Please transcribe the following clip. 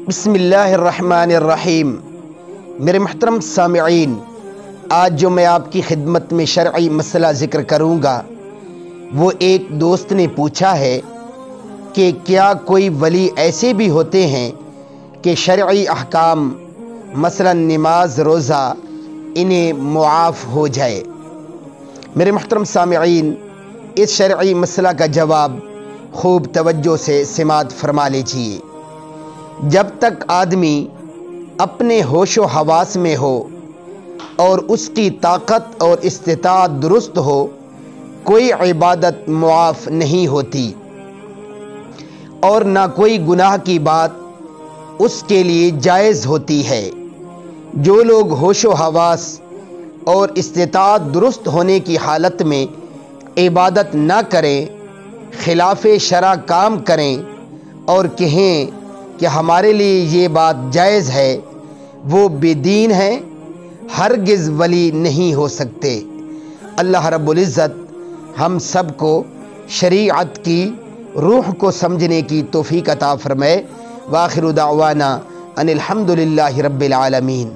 بسم اللہ الرحمن الرحیم۔ میرے محترم سامعین، آج جو میں آپ کی خدمت میں شرعی مسئلہ ذکر کروں گا وہ ایک دوست نے پوچھا ہے کہ کیا کوئی ولی ایسے بھی ہوتے ہیں کہ شرعی احکام مثلا نماز روزہ انہیں معاف ہو جائے۔ میرے محترم سامعین، اس شرعی مسئلہ کا جواب خوب توجہ سے سماعت فرما لیجیے۔ جب تک آدمی اپنے ہوش و حواس میں ہو اور اس کی طاقت اور استطاعت درست ہو، کوئی عبادت معاف نہیں ہوتی اور نہ کوئی گناہ کی بات اس کے لیے جائز ہوتی ہے۔ جو لوگ ہوش و حواس اور استطاعت درست ہونے کی حالت میں عبادت نہ کریں، خلاف شرع کام کریں اور کہیں کہ ہمارے لیے یہ بات جائز ہے، وہ بے دین ہیں، ہرگز ولی نہیں ہو سکتے۔ اللہ رب العزت ہم سب کو شریعت کی روح کو سمجھنے کی توفیق عطا فرمائے۔ وآخر دعوانا ان الحمد للہ رب العالمین۔